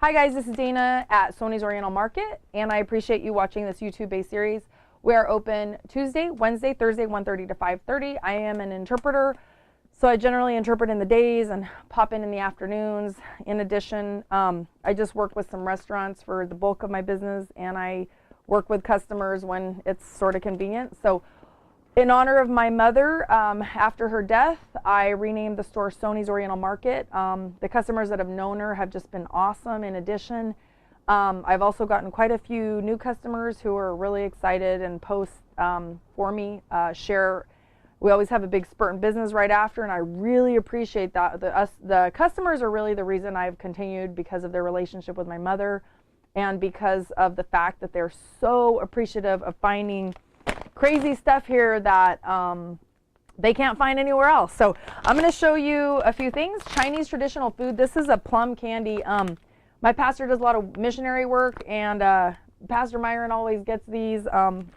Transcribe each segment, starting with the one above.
Hi guys, this is Dana at Sony's Oriental Market, and I appreciate you watching this YouTube-based series. We are open Tuesday, Wednesday, Thursday, 1:30 to 5:30. I am an interpreter, so I generally interpret in the days and pop in the afternoons. In addition, I just work with some restaurants for the bulk of my business, and I work with customers when it's sort of convenient. So in honor of my mother, after her death, I renamed the store Sony's Oriental Market. The customers that have known her have just been awesome. In addition, I've also gotten quite a few new customers who are really excited and post for me, share. We always have a big spurt in business right after, and I really appreciate that. The customers are really the reason I've continued, because of their relationship with my mother and because of the fact that they're so appreciative of finding crazy stuff here that they can't find anywhere else. So I'm going to show you a few things. Chinese traditional food. This is a plum candy. My pastor does a lot of missionary work, and Pastor Myron always gets these.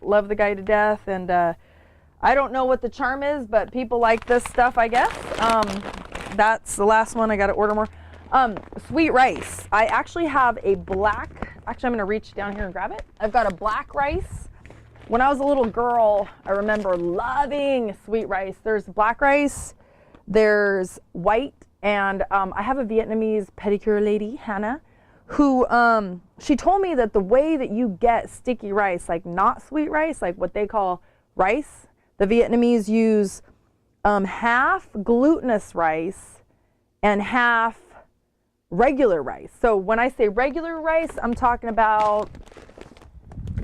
Love the guy to death, and I don't know what the charm is, but people like this stuff, I guess. That's the last one. I got to order more. Sweet rice. I actually have a black, actually I'm going to reach down here and grab it. I've got a black rice. When I was a little girl, I remember loving sweet rice. There's black rice, there's white, and I have a Vietnamese pedicure lady, Hannah, who she told me that the way that you get sticky rice, like not sweet rice, like what they call rice, the Vietnamese use half glutinous rice and half regular rice. So when I say regular rice, I'm talking about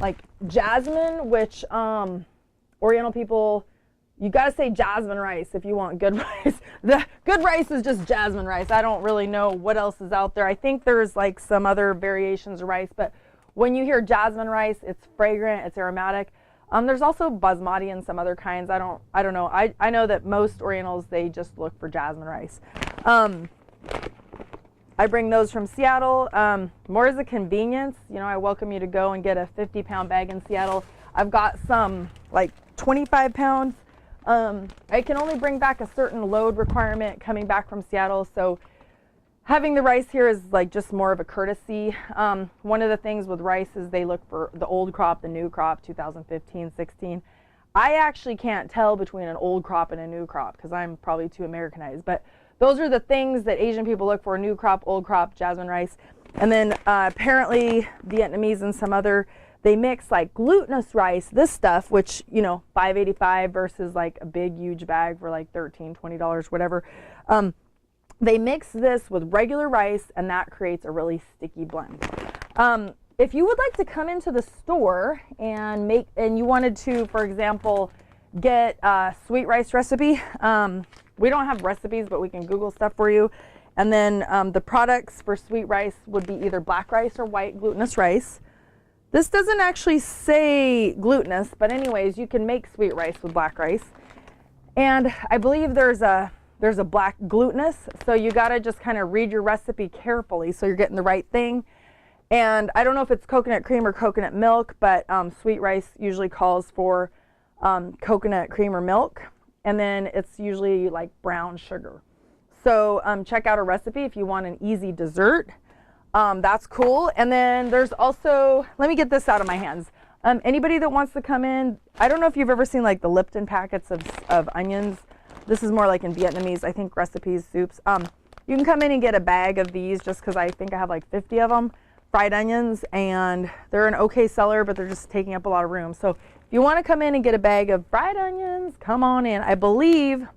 like jasmine, which Oriental people, you gotta say jasmine rice if you want good rice. The good rice is just jasmine rice. I don't really know what else is out there. I think there's like some other variations of rice, but when you hear jasmine rice, it's fragrant, it's aromatic. There's also basmati and some other kinds. I don't know. I know that most Orientals, they just look for jasmine rice. I bring those from Seattle, more as a convenience. You know, I welcome you to go and get a 50-pound bag in Seattle. I've got some like 25 pounds. I can only bring back a certain load requirement coming back from Seattle, so having the rice here is like just more of a courtesy. One of the things with rice is they look for the old crop, the new crop, 2015, 16. I actually can't tell between an old crop and a new crop because I'm probably too Americanized, but those are the things that Asian people look for: new crop, old crop, jasmine rice. And then apparently Vietnamese and some other, they mix like glutinous rice, this stuff, which, you know, $5.85 versus like a big huge bag for like $13, $20, whatever. They mix this with regular rice, and that creates a really sticky blend. If you would like to come into the store and you wanted to, for example, get a sweet rice recipe, we don't have recipes, but we can Google stuff for you. And then the products for sweet rice would be either black rice or white glutinous rice. This doesn't actually say glutinous, but anyways, you can make sweet rice with black rice. And I believe there's a black glutinous, so you gotta just kind of read your recipe carefully so you're getting the right thing. And I don't know if it's coconut cream or coconut milk, but sweet rice usually calls for coconut cream or milk. And then it's usually like brown sugar. So check out a recipe if you want an easy dessert. That's cool. And then there's also, let me get this out of my hands. Anybody that wants to come in, I don't know if you've ever seen like the Lipton packets of onions. This is more like in Vietnamese, I think, recipes, soups. You can come in and get a bag of these just because I think I have like 50 of them, fried onions, and they're an okay seller, but they're just taking up a lot of room. So if you want to come in and get a bag of fried onions, come on in. I believe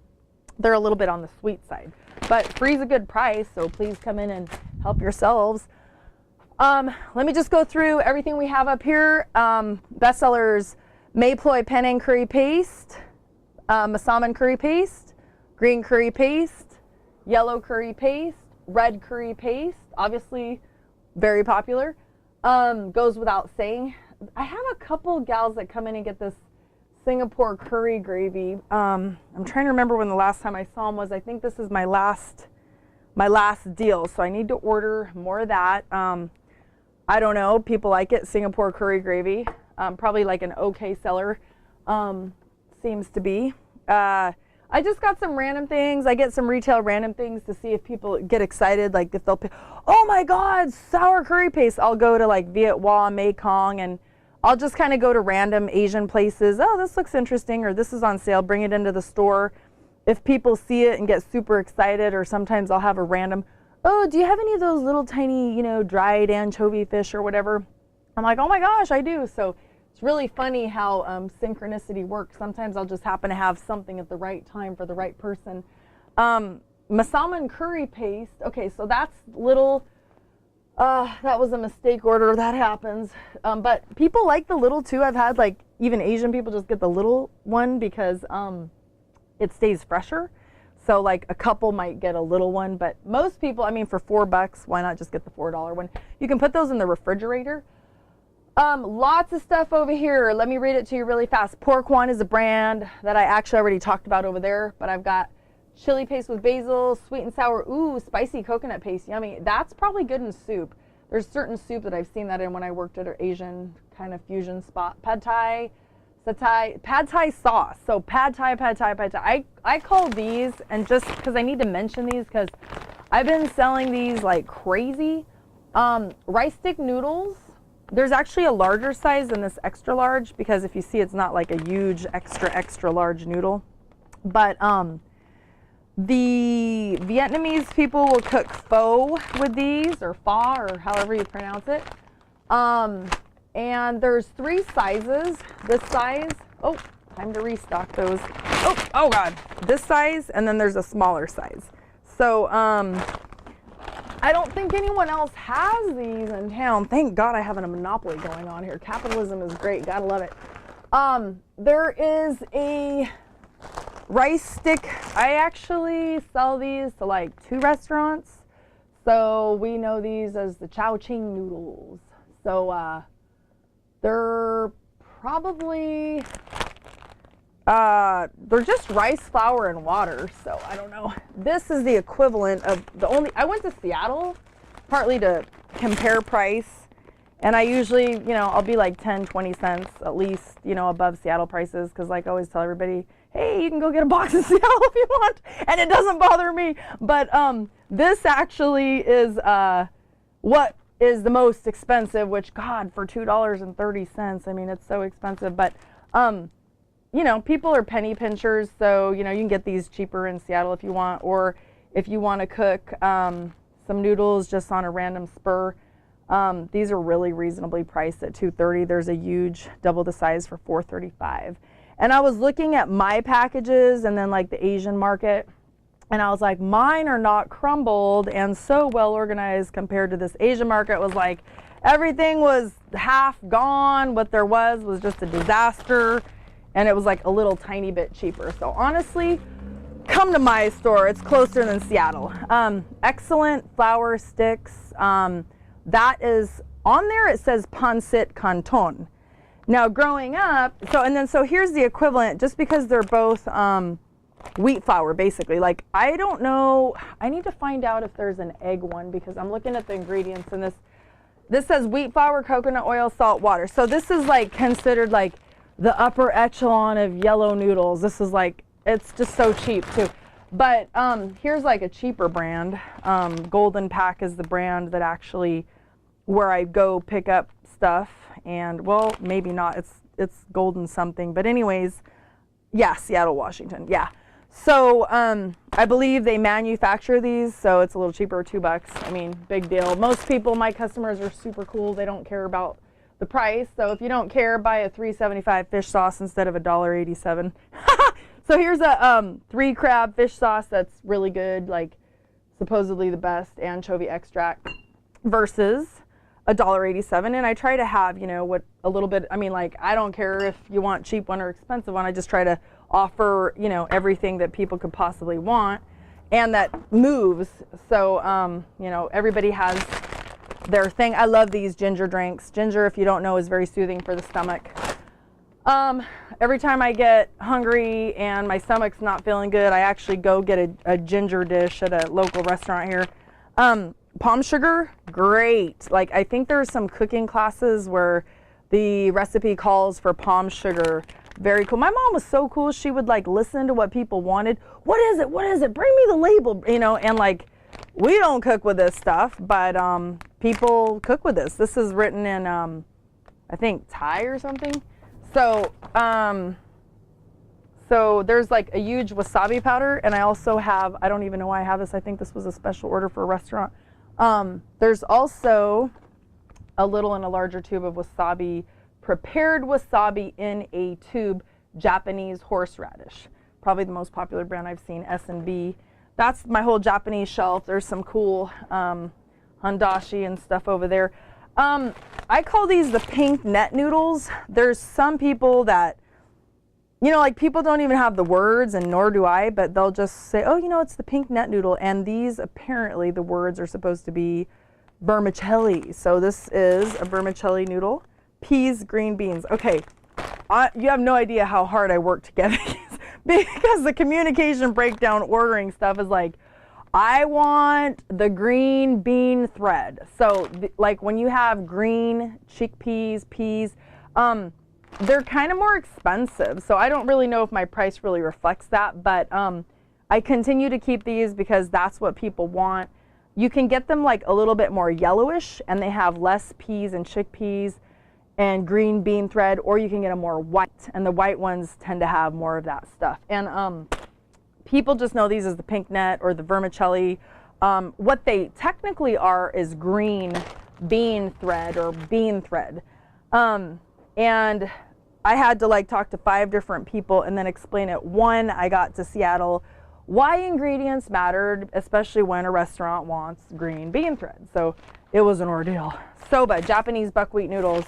they're a little bit on the sweet side, but free's a good price, so please come in and help yourselves. Let me just go through everything we have up here. Bestsellers: Mayploy Penang curry paste, Masaman curry paste, green curry paste, yellow curry paste, red curry paste, obviously very popular. Goes without saying. I have a couple gals that come in and get this Singapore curry gravy. I'm trying to remember when the last time I saw them was. I think this is my last deal, so I need to order more of that. I don't know, people like it, Singapore curry gravy. Probably like an okay seller, seems to be. I I just got some random things. I get some retail random things to see if people get excited, like if they'll pick, oh my God, sour curry paste. I'll go to like Viet Hoa, Mekong, and I'll just kind of go to random Asian places. Oh, this looks interesting, or this is on sale, bring it into the store. If people see it and get super excited, or sometimes I'll have a random, oh, do you have any of those little tiny, you know, dried anchovy fish or whatever? I'm like, oh my gosh, I do. So it's really funny how synchronicity works. Sometimes I'll just happen to have something at the right time for the right person. Masaman curry paste. Okay, so that's little, that was a mistake order. That happens. But people like the little too. I've had like even Asian people just get the little one because it stays fresher. So like a couple might get a little one, but most people, I mean, for $4, why not just get the $4 one? You can put those in the refrigerator. Lots of stuff over here. Let me read it to you really fast. Pork One is a brand that I actually already talked about over there, but I've got chili paste with basil, sweet and sour, ooh, spicy coconut paste, yummy. That's probably good in soup. There's certain soup that I've seen that in when I worked at an Asian kind of fusion spot. Pad Thai, satay, Pad Thai sauce. So Pad Thai. I call these, and just because I need to mention these because I've been selling these like crazy. Rice stick noodles. There's actually a larger size than this extra large because if you see, it's not like a huge extra large noodle. But the Vietnamese people will cook pho with these, or pho, or however you pronounce it. And there's 3 sizes. This size, oh, time to restock those. Oh God, this size, and then there's a smaller size. So I don't think anyone else has these in town. Thank God I have a monopoly going on here. Capitalism is great, gotta love it. There is a rice stick. I actually sell these to like 2 restaurants. So we know these as the Chow Ching noodles. So they're probably, they're just rice flour and water. So I don't know. This is the equivalent of I went to Seattle partly to compare price. And I usually, you know, I'll be like 10, 20 cents at least, you know, above Seattle prices. Cause like I always tell everybody, hey, you can go get a box in Seattle if you want. And it doesn't bother me. But this actually is what is the most expensive, which God, for $2.30, I mean, it's so expensive. But, you know, people are penny pinchers. So, you know, you can get these cheaper in Seattle if you want. Or if you want to cook some noodles just on a random spur. These are really reasonably priced at $2.30. There's a huge, double the size for $4.35. And I was looking at my packages and then like the Asian market, and I was like, mine are not crumbled and so well organized compared to this Asian market. It was like everything was half gone. What there was just a disaster, and it was like a little tiny bit cheaper. So honestly, come to my store. It's closer than Seattle. Excellent flour sticks. That is on there. It says Pancit Canton. Now growing up, so here's the equivalent, just because they're both wheat flour basically. Like, I don't know, I need to find out if there's an egg one, because I'm looking at the ingredients, and this says wheat flour, coconut oil, salt, water. So this is like considered like the upper echelon of yellow noodles. This is like, it's just so cheap too. But here's like a cheaper brand. Golden Pack is the brand that actually, where I go pick up stuff. And well, maybe not, it's golden something, but anyways, yeah, Seattle, Washington, yeah. So I believe they manufacture these, so it's a little cheaper, $2. I mean, big deal. Most people, my customers, are super cool. They don't care about the price. So if you don't care, buy a $3.75 fish sauce instead of $1.87. So here's a 3 crab fish sauce that's really good, like supposedly the best anchovy extract, versus $1.87. And I try to have, you know, what a little bit, I mean, like, I don't care if you want cheap one or expensive one. I just try to offer, you know, everything that people could possibly want and that moves. So, you know, everybody has their thing. I love these ginger drinks. Ginger, if you don't know, is very soothing for the stomach. Every time I get hungry and my stomach's not feeling good, I actually go get a ginger dish at a local restaurant here. Palm sugar, great. Like, I think there's some cooking classes where the recipe calls for palm sugar. Very cool. My mom was so cool. She would like listen to what people wanted. What is it? What is it? Bring me the label, you know, and like, we don't cook with this stuff, but people cook with this. This is written in, I think, Thai or something. So, so there's like a huge wasabi powder, and I also have, I don't even know why I have this. I think this was a special order for a restaurant. There's also a little and a larger tube of wasabi, prepared wasabi in a tube, Japanese horseradish. Probably the most popular brand I've seen, S&B. That's my whole Japanese shelf. There's some cool handashi and stuff over there. I call these the pink net noodles. There's some people that, you know, like people don't even have the words, and nor do I, but they'll just say, oh, you know, it's the pink net noodle. And these, apparently, the words are supposed to be vermicelli. So this is a vermicelli noodle. Peas, green beans. Okay, you have no idea how hard I work to get these because the communication breakdown ordering stuff is like, I want the green bean thread. So like when you have green chickpeas, peas, they're kind of more expensive. So I don't really know if my price really reflects that, but I continue to keep these because that's what people want. You can get them like a little bit more yellowish, and they have less peas and chickpeas and green bean thread, or you can get them more white, and the white ones tend to have more of that stuff. And people just know these as the pink net or the vermicelli. What they technically are is green bean thread or bean thread. And I had to like talk to 5 different people and then explain it. One, I got to Seattle, why ingredients mattered, especially when a restaurant wants green bean thread. So it was an ordeal. Soba, Japanese buckwheat noodles.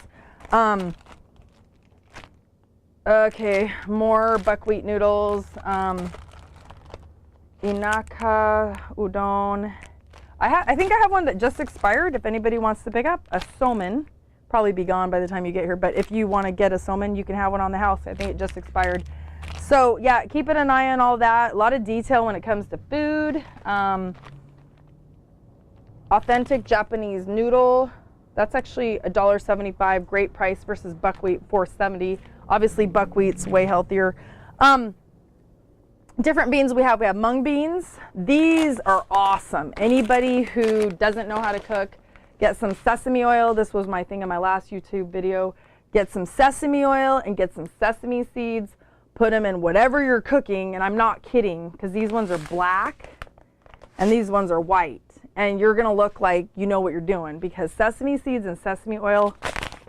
Okay, more buckwheat noodles. Inaka udon. I think I have one that just expired. If anybody wants to pick up a somen, probably be gone by the time you get here. But if you want to get a somen, you can have one on the house. I think it just expired. So yeah, keeping an eye on all that. A lot of detail when it comes to food. Authentic Japanese noodle. That's actually $1.75. Great price versus buckwheat, $4.70. Obviously, buckwheat's way healthier. Different beans we have mung beans. These are awesome. Anybody who doesn't know how to cook, get some sesame oil. This was my thing in my last YouTube video. Get some sesame oil and get some sesame seeds. Put them in whatever you're cooking, and I'm not kidding, because these ones are black and these ones are white. And you're gonna look like you know what you're doing, because sesame seeds and sesame oil,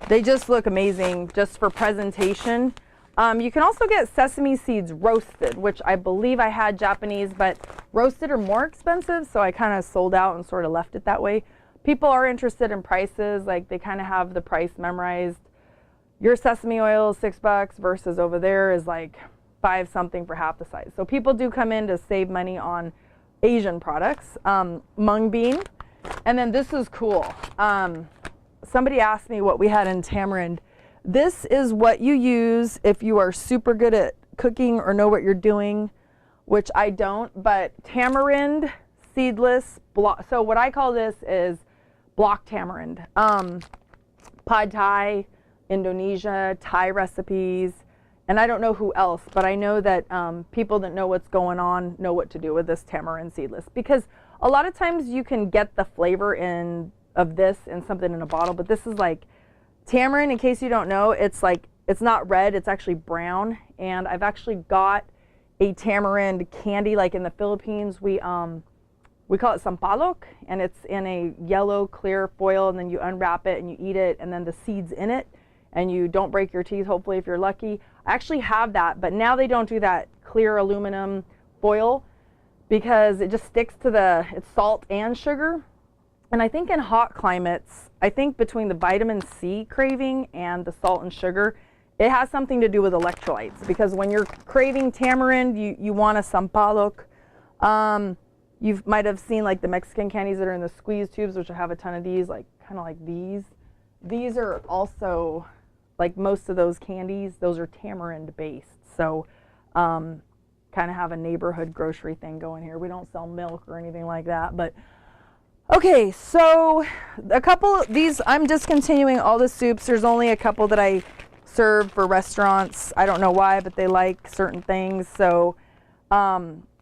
they just look amazing just for presentation. You can also get sesame seeds roasted, which I believe I had Japanese, but roasted are more expensive, so I kind of sold out and sort of left it that way. People are interested in prices, like they kind of have the price memorized. Your sesame oil is $6 versus over there is like 5 something for half the size. So people do come in to save money on Asian products. Mung bean. And then this is cool. Somebody asked me what we had in tamarind. This is what you use if you are super good at cooking or know what you're doing, which I don't, but tamarind, seedless, so what I call this is block tamarind. Pad Thai, Indonesia, Thai recipes, and I don't know who else, but I know that people that know what's going on know what to do with this tamarind seedless, because a lot of times you can get the flavor of this in something in a bottle, but this is like tamarind. In case you don't know, it's like, it's not red, it's actually brown. And I've actually got a tamarind candy, like in the Philippines, we call it sampalok, and it's in a yellow clear foil, and then you unwrap it and you eat it, and then the seeds in it, and you don't break your teeth, hopefully, if you're lucky. I actually have that, but now they don't do that clear aluminum foil because it just sticks to it's salt and sugar. And I think in hot climates, I think between the vitamin C craving and the salt and sugar, it has something to do with electrolytes, because when you're craving tamarind, you want a sampalok. You might have seen like the Mexican candies that are in the squeeze tubes, which I have a ton of these, like kind of like these. These are also, like most of those candies, those are tamarind based. So kind of have a neighborhood grocery thing going here. We don't sell milk or anything like that, but okay, so a couple of these, I'm discontinuing all the soups. There's only a couple that I served for restaurants. I don't know why, but they like certain things. So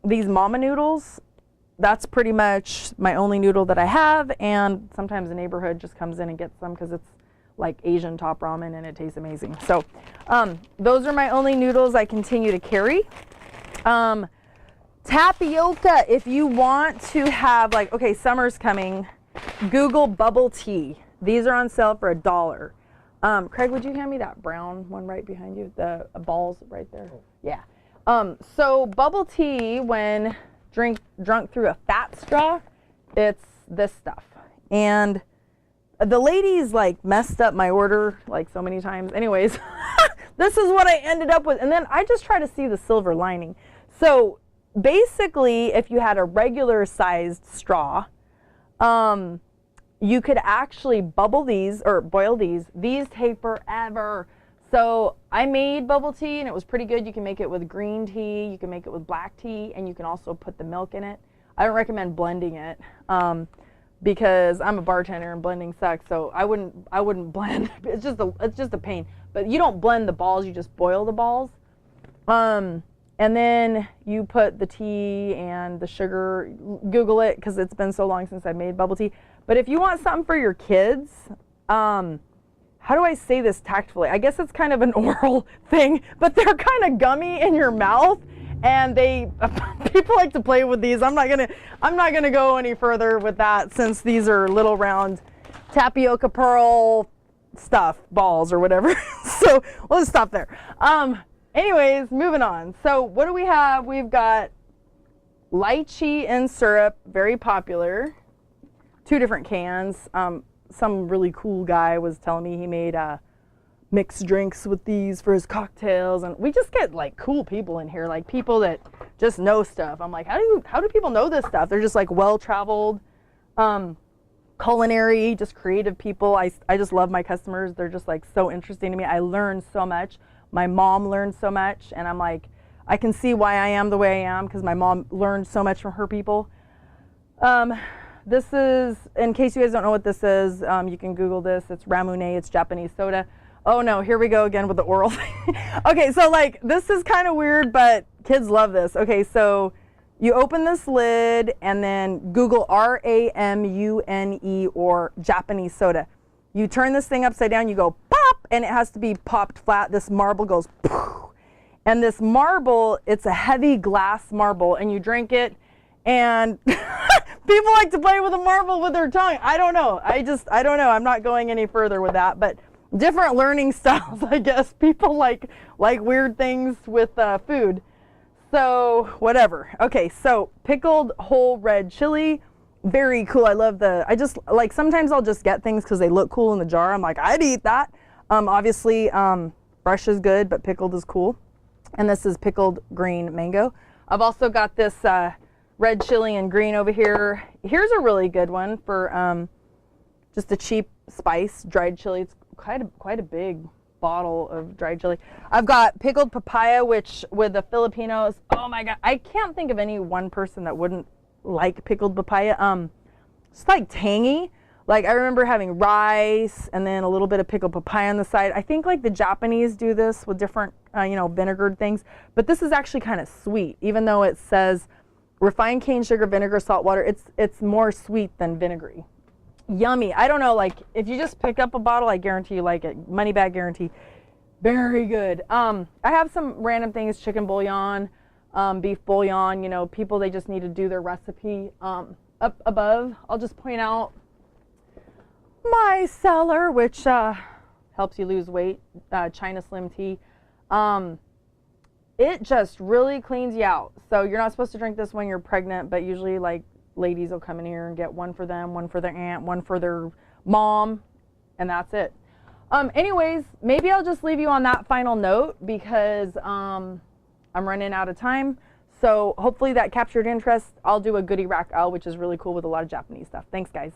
these mama noodles, that's pretty much my only noodle that I have. And sometimes the neighborhood just comes in and gets them because it's like Asian top ramen and it tastes amazing. So those are my only noodles I continue to carry. Tapioca, if you want to have, like, okay, summer's coming, Google bubble tea. These are on sale for $1. Craig, would you hand me that brown one right behind you? The balls right there. Yeah. So bubble tea, when drunk through a fat straw, it's this stuff. And the ladies like messed up my order like so many times. Anyways, this is what I ended up with. And then I just try to see the silver lining. So basically, if you had a regular sized straw, you could actually bubble these or boil these. These take forever. So I made bubble tea and it was pretty good. You can make it with green tea, you can make it with black tea, and you can also put the milk in it. I don't recommend blending it because I'm a bartender and blending sucks. So I wouldn't blend. It's just a pain. But you don't blend the balls, you just boil the balls. And then you put the tea and the sugar. Google it because it's been so long since I made bubble tea. But if you want something for your kids, how do I say this tactfully? I guess it's kind of an oral thing, but they're kind of gummy in your mouth, and people like to play with these. I'm not gonna go any further with that since these are little round tapioca pearl stuff balls or whatever. So let's stop there. Anyways, moving on. So what do we have? We've got lychee and syrup, very popular. 2 different cans. Some really cool guy was telling me he made mixed drinks with these for his cocktails, and we just get like cool people in here, like people that just know stuff. I'm like, how do people know this stuff? They're just like well-traveled, culinary, just creative people. I just love my customers. They're just like so interesting to me. I learn so much. My mom learned so much, and I'm like, I can see why I am the way I am because my mom learned so much from her people. This is, in case you guys don't know what this is, you can Google this. It's ramune, it's Japanese soda. Oh no, here we go again with the oral thing. Okay, so like, this is kind of weird, but kids love this. Okay, so you open this lid and then Google RAMUNE or Japanese soda. You turn this thing upside down, you go pop, and it has to be popped flat. This marble goes poof. And this marble, it's a heavy glass marble, and you drink it, and people like to play with a marble with their tongue. I don't know. I don't know. I'm not going any further with that, but different learning styles, I guess. People like weird things with food. So whatever. Okay, so pickled whole red chili. Very cool. I love I just like, sometimes I'll just get things because they look cool in the jar. I'm like, I'd eat that. Obviously, fresh is good, but pickled is cool. And this is pickled green mango. I've also got this red chili and green over here. Here's a really good one for just a cheap spice, dried chili. It's quite a big bottle of dried chili. I've got pickled papaya, which with the Filipinos, oh my God, I can't think of any one person that wouldn't like pickled papaya. It's like tangy. Like I remember having rice and then a little bit of pickled papaya on the side. I think like the Japanese do this with different, vinegared things, but this is actually kind of sweet, even though it says refined cane sugar, vinegar, salt, water. It's more sweet than vinegary. Yummy. I don't know, like if you just pick up a bottle, I guarantee you like it. Money back guarantee. Very good. I have some random things, chicken bouillon, beef bouillon, people, they just need to do their recipe. Up above, I'll just point out my cellar, which helps you lose weight, China Slim Tea. It just really cleans you out. So you're not supposed to drink this when you're pregnant, but usually like ladies will come in here and get one for them, one for their aunt, one for their mom, and that's it. Anyways, maybe I'll just leave you on that final note because I'm running out of time. So hopefully that captured interest. I'll do a goodie rack out, which is really cool with a lot of Japanese stuff. Thanks, guys.